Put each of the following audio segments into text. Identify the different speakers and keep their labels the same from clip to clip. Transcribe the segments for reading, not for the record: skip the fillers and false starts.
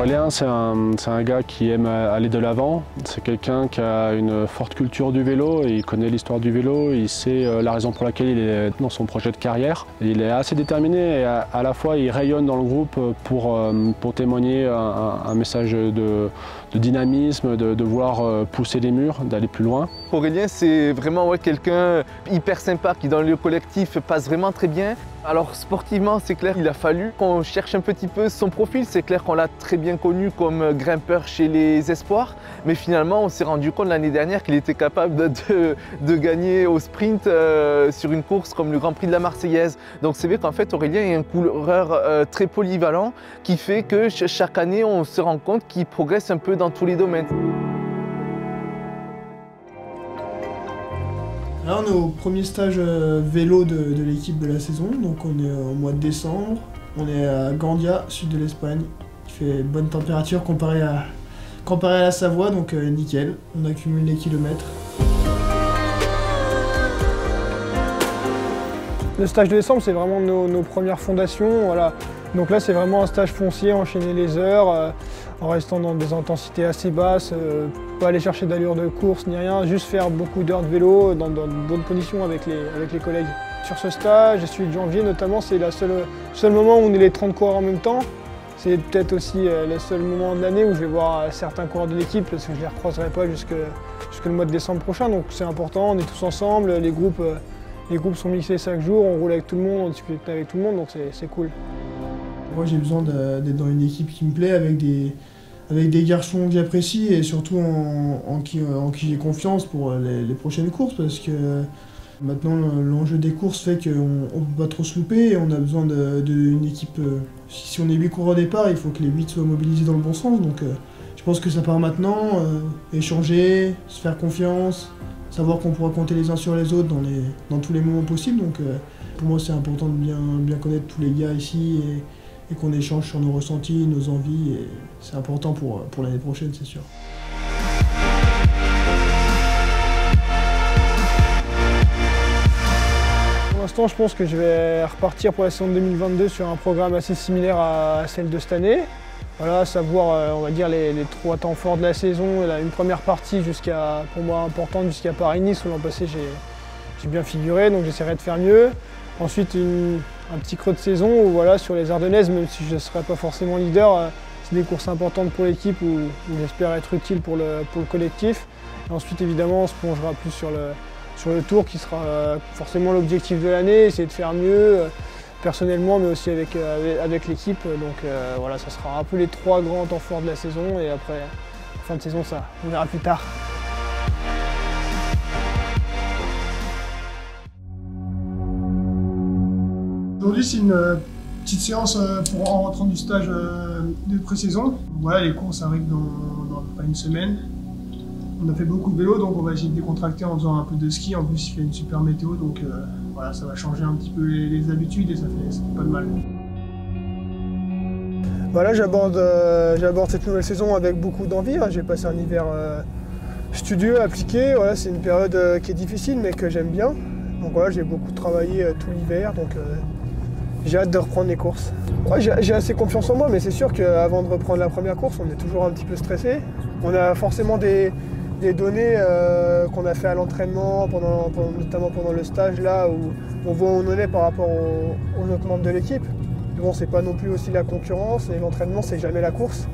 Speaker 1: Aurélien, c'est un gars qui aime aller de l'avant. C'est quelqu'un qui a une forte culture du vélo, et il connaît l'histoire du vélo, il sait la raison pour laquelle il est dans son projet de carrière. Il est assez déterminé et à la fois il rayonne dans le groupe pour témoigner un message de dynamisme, de vouloir pousser les murs, d'aller plus loin.
Speaker 2: Aurélien, c'est vraiment quelqu'un hyper sympa qui dans le collectif passe vraiment très bien. Alors sportivement, c'est clair, il a fallu qu'on cherche un petit peu son profil. C'est clair qu'on l'a très bien connu comme grimpeur chez les Espoirs, mais finalement on s'est rendu compte l'année dernière qu'il était capable de gagner au sprint sur une course comme le Grand Prix de la Marseillaise. Donc c'est vrai qu'en fait Aurélien est un coureur très polyvalent qui fait que chaque année on se rend compte qu'il progresse un peu dans tous les domaines.
Speaker 3: Là, on est au premier stage vélo de l'équipe de la saison, donc on est au mois de décembre. On est à Gandia, sud de l'Espagne. Il fait bonne température comparé à la Savoie, donc nickel. On accumule les kilomètres.
Speaker 4: Le stage de décembre, c'est vraiment nos premières fondations. Voilà. Donc là, c'est vraiment un stage foncier, enchaîner les heures, en restant dans des intensités assez basses, pas aller chercher d'allure de course ni rien, juste faire beaucoup d'heures de vélo dans de bonnes conditions avec les collègues. Sur ce stage, celui de janvier notamment, c'est le seul moment où on est les 30 coureurs en même temps. C'est peut-être aussi le seul moment de l'année où je vais voir certains coureurs de l'équipe parce que je ne les recroiserai pas jusque le mois de décembre prochain. Donc c'est important, on est tous ensemble, les groupes sont mixés chaque jour, on roule avec tout le monde, on discute avec tout le monde, donc c'est cool.
Speaker 3: Moi j'ai besoin d'être dans une équipe qui me plaît, avec des garçons que j'apprécie et surtout en qui j'ai confiance pour les prochaines courses, parce que maintenant l'enjeu des courses fait qu'on ne peut pas trop se louper et on a besoin d'une équipe. Si on est 8 coureurs au départ, il faut que les 8 soient mobilisés dans le bon sens. Donc je pense que ça part maintenant, échanger, se faire confiance, savoir qu'on pourra compter les uns sur les autres dans tous les moments possibles. Donc pour moi c'est important de bien connaître tous les gars ici et qu'on échange sur nos ressentis, nos envies, et c'est important pour l'année prochaine, c'est sûr.
Speaker 4: Pour l'instant, je pense que je vais repartir pour la saison 2022 sur un programme assez similaire à celle de cette année. Voilà, savoir, on va dire, les 3 temps forts de la saison, une première partie pour moi importante jusqu'à Paris-Nice, où l'an passé j'ai bien figuré, donc j'essaierai de faire mieux. Ensuite, un petit creux de saison où voilà, sur les Ardennaises, même si je ne serai pas forcément leader, c'est des courses importantes pour l'équipe où j'espère être utile pour le collectif. Et ensuite, évidemment, on se plongera plus sur le tour qui sera forcément l'objectif de l'année, essayer de faire mieux personnellement, mais aussi avec l'équipe. Donc voilà, ça sera un peu les 3 grands temps forts de la saison, et après, fin de saison, ça, on verra plus tard.
Speaker 3: Aujourd'hui, c'est une petite séance en rentrant du stage de pré-saison. Voilà, les courses arrivent dans pas une semaine. On a fait beaucoup de vélo, donc on va essayer de décontracter en faisant un peu de ski. En plus, il fait une super météo, donc voilà, ça va changer un petit peu les habitudes et ça fait pas de mal.
Speaker 4: Voilà, j'aborde cette nouvelle saison avec beaucoup d'envie. J'ai passé un hiver studieux, appliqué. Voilà, c'est une période qui est difficile, mais que j'aime bien. Donc voilà, j'ai beaucoup travaillé tout l'hiver, donc j'ai hâte de reprendre les courses. Ouais, j'ai assez confiance en moi, mais c'est sûr qu'avant de reprendre la première course, on est toujours un petit peu stressé. On a forcément des données qu'on a fait à l'entraînement, notamment pendant le stage, là où on voit où on en est par rapport aux autres membres de l'équipe. Bon, c'est pas non plus aussi la concurrence, et l'entraînement, c'est jamais la course.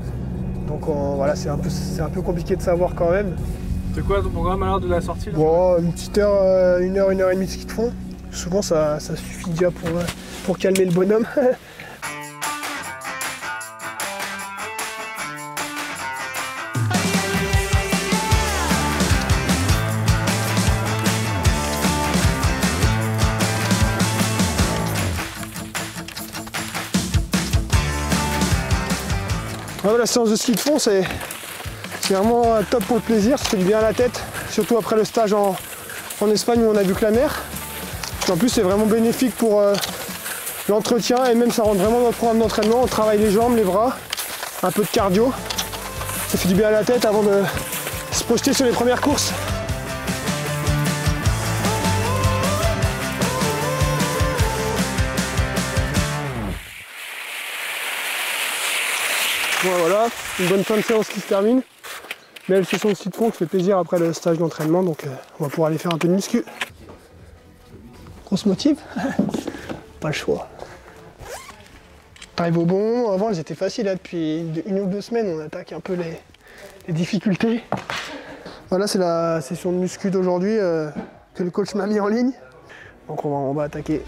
Speaker 4: Donc voilà, c'est un peu compliqué de savoir quand même.
Speaker 5: C'est quoi ton programme à l'heure de la sortie là?
Speaker 4: Bon, une petite heure, 1 heure, 1 heure et demie de ski de fond. Souvent ça suffit déjà pour calmer le bonhomme. Ouais, la séance de ski de fond, c'est vraiment top pour le plaisir, ça fait du bien à la tête, surtout après le stage en Espagne où on a vu que la mer. En plus, c'est vraiment bénéfique pour l'entretien, et même ça rentre vraiment dans le programme d'entraînement. On travaille les jambes, les bras, un peu de cardio. Ça fait du bien à la tête avant de se projeter sur les premières courses. Bon, voilà. une bonne fin de séance qui se termine. Belle session de ski de fond qui fait plaisir après le stage d'entraînement, donc on va pouvoir aller faire un peu de muscu. Grosse motive. Pas le choix. T'arrives au bon moment. Avant elles étaient faciles, là, depuis 1 ou 2 semaines on attaque un peu les difficultés. Voilà, c'est la session de muscu d'aujourd'hui que le coach m'a mis en ligne. Donc on va attaquer.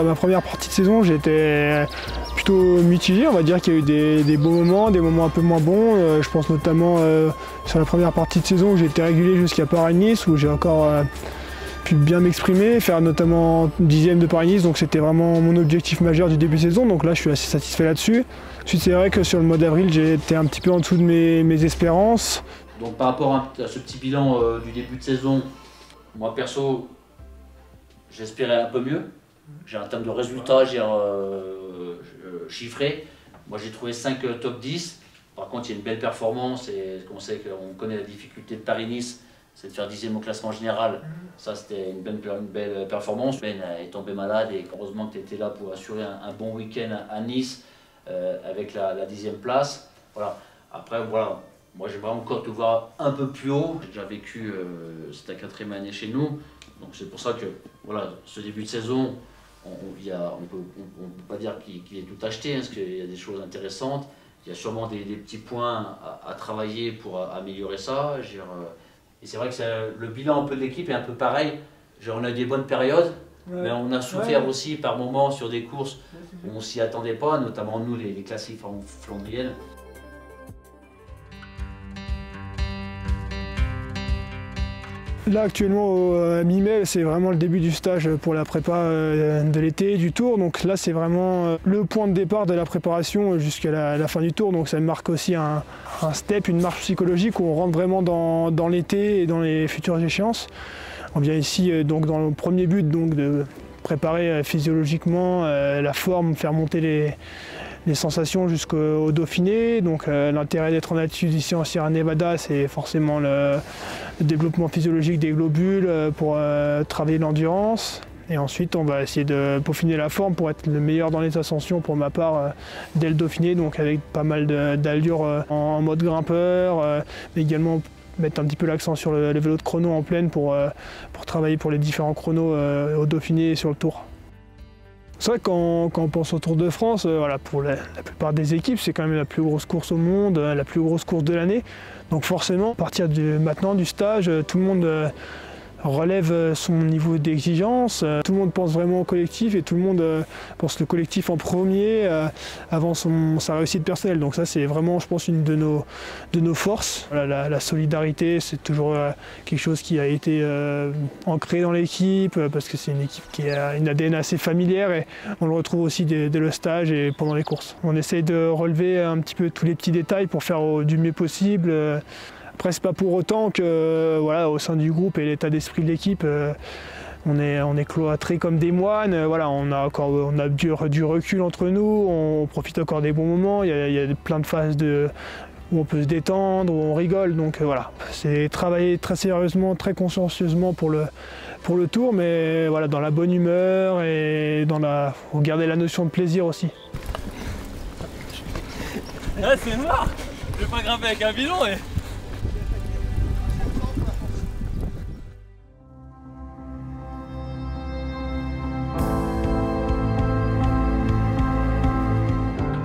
Speaker 4: Ma première partie de saison, j'étais plutôt mitigé. On va dire qu'il y a eu des beaux moments, des moments un peu moins bons. Je pense notamment sur la première partie de saison où j'ai été régulier jusqu'à Paris-Nice, où j'ai encore pu bien m'exprimer, faire notamment 10e de Paris-Nice. Donc c'était vraiment mon objectif majeur du début de saison. Donc là, je suis assez satisfait là-dessus. Ensuite, c'est vrai que sur le mois d'avril, j'ai été un petit peu en dessous de mes espérances.
Speaker 6: Donc par rapport à ce petit bilan du début de saison, moi perso, j'espérais un peu mieux. En termes de résultats, j'ai chiffré. Moi j'ai trouvé 5 top 10. Par contre il y a une belle performance et on sait qu'on connaît la difficulté de Paris-Nice, c'est de faire 10e au classement général. Ça c'était une belle performance. Ben est tombé malade et heureusement que tu étais là pour assurer un bon week-end à Nice avec la 10e place. Voilà. Après voilà, moi j'aimerais encore te voir un peu plus haut. J'ai déjà vécu, c'est ta 4e année chez nous. Donc c'est pour ça que voilà, ce début de saison, on ne peut pas dire qu'il est tout acheté, hein, parce qu'il y a des choses intéressantes. Il y a sûrement des petits points à travailler pour améliorer ça. Et c'est vrai que le bilan un peu de l'équipe est un peu pareil. On a eu des bonnes périodes, mais on a souffert aussi par moments sur des courses où on ne s'y attendait pas, notamment nous les classiques flandriennes.
Speaker 4: Là actuellement à mi-mai, c'est vraiment le début du stage pour la prépa de l'été du Tour. Donc là c'est vraiment le point de départ de la préparation jusqu'à la fin du Tour. Donc ça marque aussi un step, une marche psychologique où on rentre vraiment dans l'été et dans les futures échéances. On vient ici donc dans le premier but donc, de préparer physiologiquement la forme, faire monter les sensations jusqu'au Dauphiné. Donc l'intérêt d'être en altitude ici en Sierra Nevada, c'est forcément le développement physiologique des globules pour travailler l'endurance. Et ensuite on va essayer de peaufiner la forme pour être le meilleur dans les ascensions pour ma part dès le Dauphiné, donc avec pas mal d'allure en mode grimpeur, mais également mettre un petit peu l'accent sur le vélo de chrono en plaine pour travailler pour les différents chronos au Dauphiné et sur le Tour. C'est vrai que quand on pense au Tour de France, voilà, pour la plupart des équipes, c'est quand même la plus grosse course au monde, la plus grosse course de l'année. Donc forcément, à partir maintenant du stage, tout le monde relève son niveau d'exigence. Tout le monde pense vraiment au collectif et tout le monde pense le collectif en premier avant sa réussite personnelle. Donc ça c'est vraiment, je pense, une de nos forces. Voilà, la solidarité, c'est toujours quelque chose qui a été ancré dans l'équipe parce que c'est une équipe qui a une ADN assez familière et on le retrouve aussi dès le stage et pendant les courses. On essaye de relever un petit peu tous les petits détails pour faire du mieux possible. Après, c'est pas pour autant que, voilà, au sein du groupe et l'état d'esprit de l'équipe, on est cloîtrés comme des moines. Voilà, on a du recul entre nous, on profite encore des bons moments. Il y a plein de phases où on peut se détendre, où on rigole. Donc voilà, c'est travailler très sérieusement, très consciencieusement pour le Tour, mais voilà, dans la bonne humeur et faut garder la notion de plaisir aussi.
Speaker 5: Ah, c'est noir. Je vais pas grimper avec un bidon et...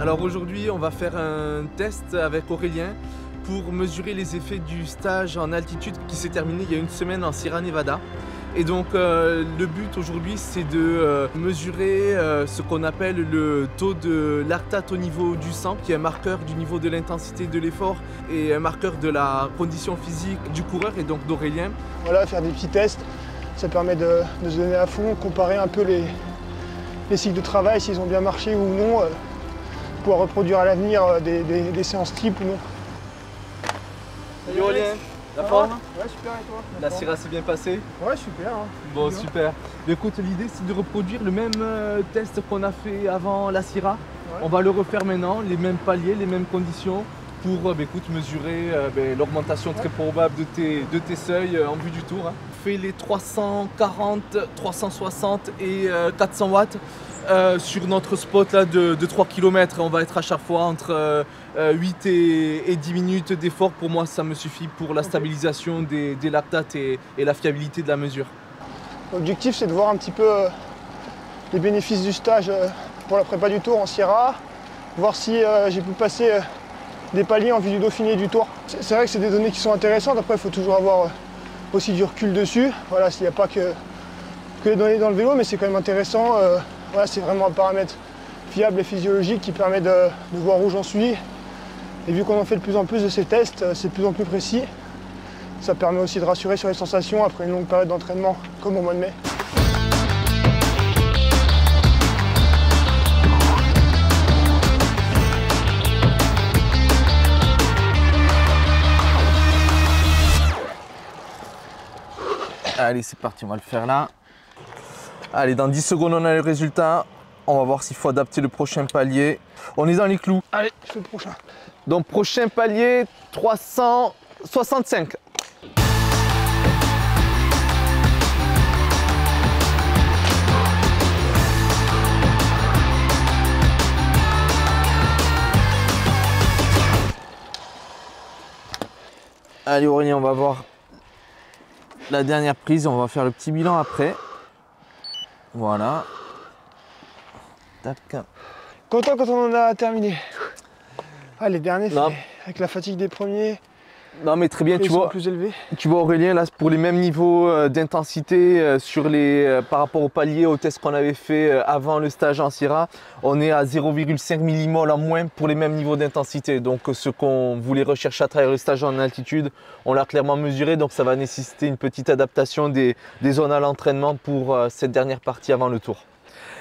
Speaker 2: Alors aujourd'hui, on va faire un test avec Aurélien pour mesurer les effets du stage en altitude qui s'est terminé il y a une semaine en Sierra Nevada. Et donc le but aujourd'hui c'est de mesurer ce qu'on appelle le taux de lactate au niveau du sang, qui est un marqueur du niveau de l'intensité de l'effort et un marqueur de la condition physique du coureur et donc d'Aurélien.
Speaker 4: Voilà, faire des petits tests, ça permet de se donner à fond, comparer un peu les cycles de travail, s'ils ont bien marché ou non, pouvoir reproduire à l'avenir des séances types ou non.
Speaker 2: Salut Aurélien, la forme?
Speaker 4: Ouais, super, et toi?
Speaker 2: La Syrah s'est bien passée?
Speaker 4: Ouais, super. Hein.
Speaker 2: Bon, super. Mais écoute, l'idée c'est de reproduire le même test qu'on a fait avant la Syrah. Ouais. On va le refaire maintenant, les mêmes paliers, les mêmes conditions pour mesurer l'augmentation très probable de tes seuils en vue du tour. Hein. On fait les 340, 360 et 400 watts sur notre spot là, de 3 km. On va être à chaque fois entre 8 et 10 minutes d'effort. Pour moi, ça me suffit pour la stabilisation des lactates et la fiabilité de la mesure.
Speaker 4: L'objectif, c'est de voir un petit peu les bénéfices du stage pour la prépa du Tour en Sierra, voir si j'ai pu passer des paliers en vue du Dauphiné du Tour. C'est vrai que c'est des données qui sont intéressantes, après il faut toujours avoir aussi du recul dessus. Voilà, s'il n'y a pas que les données dans le vélo, mais c'est quand même intéressant. Voilà, c'est vraiment un paramètre fiable et physiologique qui permet de voir où j'en suis. Et vu qu'on en fait de plus en plus de ces tests, c'est de plus en plus précis. Ça permet aussi de rassurer sur les sensations après une longue période d'entraînement, comme au mois de mai.
Speaker 2: Allez, c'est parti, on va le faire là. Allez, dans 10 secondes, on a le résultat. On va voir s'il faut adapter le prochain palier. On est dans les clous.
Speaker 4: Allez, je fais le prochain.
Speaker 2: Donc, prochain palier, 365. Allez Aurélien, on va voir la dernière prise, on va faire le petit bilan après. Voilà. Tac.
Speaker 4: Content quand on en a terminé. Ah, les derniers, avec la fatigue des premiers.
Speaker 2: Non mais très bien, tu vois,
Speaker 4: plus élevés.
Speaker 2: Tu vois Aurélien, là pour les mêmes niveaux d'intensité par rapport au palier, au test qu'on avait fait avant le stage en Syrah, on est à 0,5 millimoles en moins pour les mêmes niveaux d'intensité. Donc ce qu'on voulait rechercher à travers le stage en altitude, on l'a clairement mesuré, donc ça va nécessiter une petite adaptation des zones à l'entraînement pour cette dernière partie avant le tour.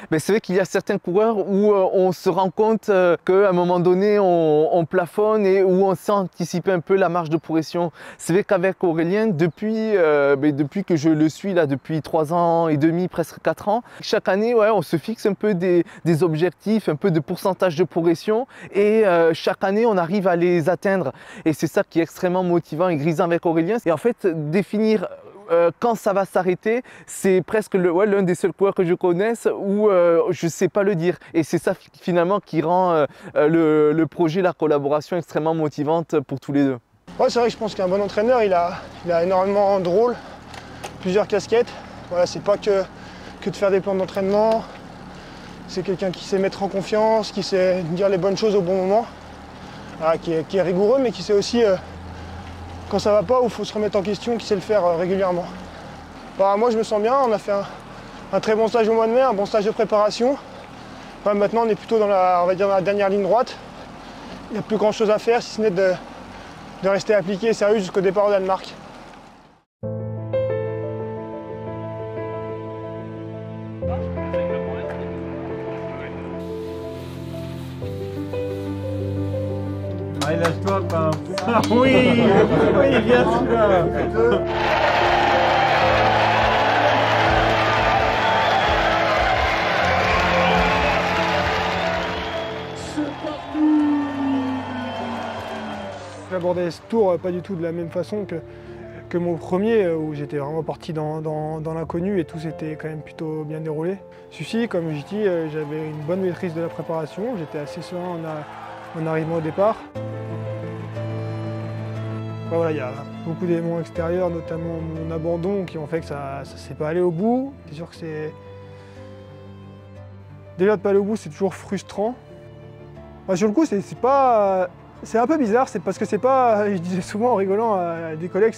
Speaker 2: Mais c'est vrai qu'il y a certains coureurs où on se rend compte qu'à un moment donné on plafonne et où on sait anticiper un peu la marge de progression. C'est vrai qu'avec Aurélien, depuis que je le suis là depuis 3 ans et demi, presque 4 ans, chaque année on se fixe un peu des objectifs, un peu de pourcentage de progression et chaque année on arrive à les atteindre. Et c'est ça qui est extrêmement motivant et grisant avec Aurélien. Et en fait, définir quand ça va s'arrêter, c'est presque l'un des seuls coureurs que je connaisse où je ne sais pas le dire. Et c'est ça finalement qui rend le projet, la collaboration extrêmement motivante pour tous les deux.
Speaker 4: Ouais, c'est vrai que je pense qu'un bon entraîneur, il a énormément de rôles, plusieurs casquettes. Voilà, c'est pas que de faire des plans d'entraînement. C'est quelqu'un qui sait mettre en confiance, qui sait dire les bonnes choses au bon moment, voilà, qui est rigoureux, mais qui sait aussi quand ça va pas ou il faut se remettre en question, qui sait le faire régulièrement. Bah, moi je me sens bien, on a fait un très bon stage au mois de mai, un bon stage de préparation. Bah, maintenant on est plutôt dans la dernière ligne droite. Il n'y a plus grand chose à faire si ce n'est de rester appliqué et sérieux jusqu'au départ au Danemark.
Speaker 5: Allez, lâche-toi, pas. Ah oui, oui, bien celui-là.
Speaker 4: J'ai abordé ce tour pas du tout de la même façon que mon premier, où j'étais vraiment parti dans l'inconnu et tout s'était quand même plutôt bien déroulé. Celui-ci, comme je dis, j'avais une bonne maîtrise de la préparation, j'étais assez serein en arrivant au départ. Voilà, il y a beaucoup d'éléments extérieurs, notamment mon abandon, qui ont fait que ça ne s'est pas allé au bout. C'est sûr que c'est... Déjà de ne pas aller au bout, c'est toujours frustrant. Enfin, sur le coup, c'est pas C'est un peu bizarre, c'est parce que c'est pas, je disais souvent en rigolant à des collègues,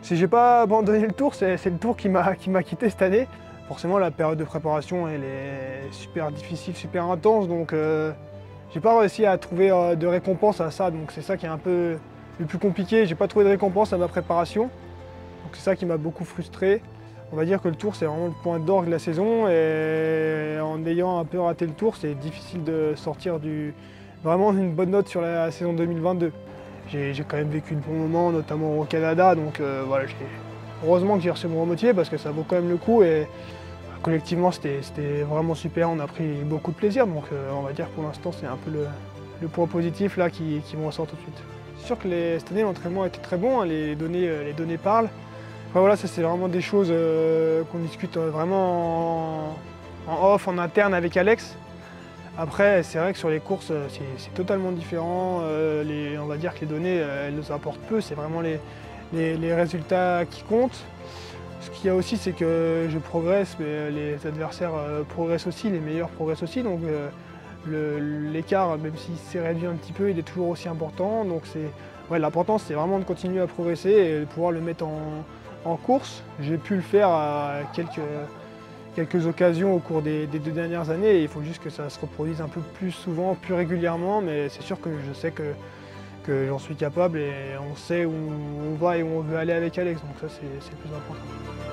Speaker 4: j'ai pas abandonné le Tour, c'est le Tour qui m'a quitté cette année. Forcément la période de préparation elle est super difficile, super intense, donc j'ai pas réussi à trouver de récompense à ça, donc c'est ça qui est un peu le plus compliqué, j'ai pas trouvé de récompense à ma préparation, donc c'est ça qui m'a beaucoup frustré. On va dire que le Tour c'est vraiment le point d'orgue de la saison et en ayant un peu raté le Tour, c'est difficile de sortir vraiment une bonne note sur la saison 2022. J'ai quand même vécu de bons moments, notamment au Canada, donc voilà, heureusement que j'ai reçu mon remotivé parce que ça vaut quand même le coup et collectivement c'était vraiment super, on a pris beaucoup de plaisir, donc on va dire que pour l'instant c'est un peu le point positif là qui me ressort tout de suite. C'est sûr que cette année l'entraînement a été très bon, hein, les données parlent. Enfin, voilà, ça c'est vraiment des choses qu'on discute vraiment en off, en interne avec Alex. Après, c'est vrai que sur les courses, c'est totalement différent. On va dire que les données, elles nous apportent peu, c'est vraiment les résultats qui comptent. Ce qu'il y a aussi, c'est que je progresse, mais les adversaires progressent aussi, les meilleurs progressent aussi. Donc l'écart, même s'il s'est réduit un petit peu, il est toujours aussi important. Donc l'important, c'est vraiment de continuer à progresser et de pouvoir le mettre en course. J'ai pu le faire à quelques occasions au cours des 2 dernières années et il faut juste que ça se reproduise un peu plus souvent, plus régulièrement, mais c'est sûr que je sais que j'en suis capable et on sait où on va et où on veut aller avec Alex, donc ça c'est le plus important.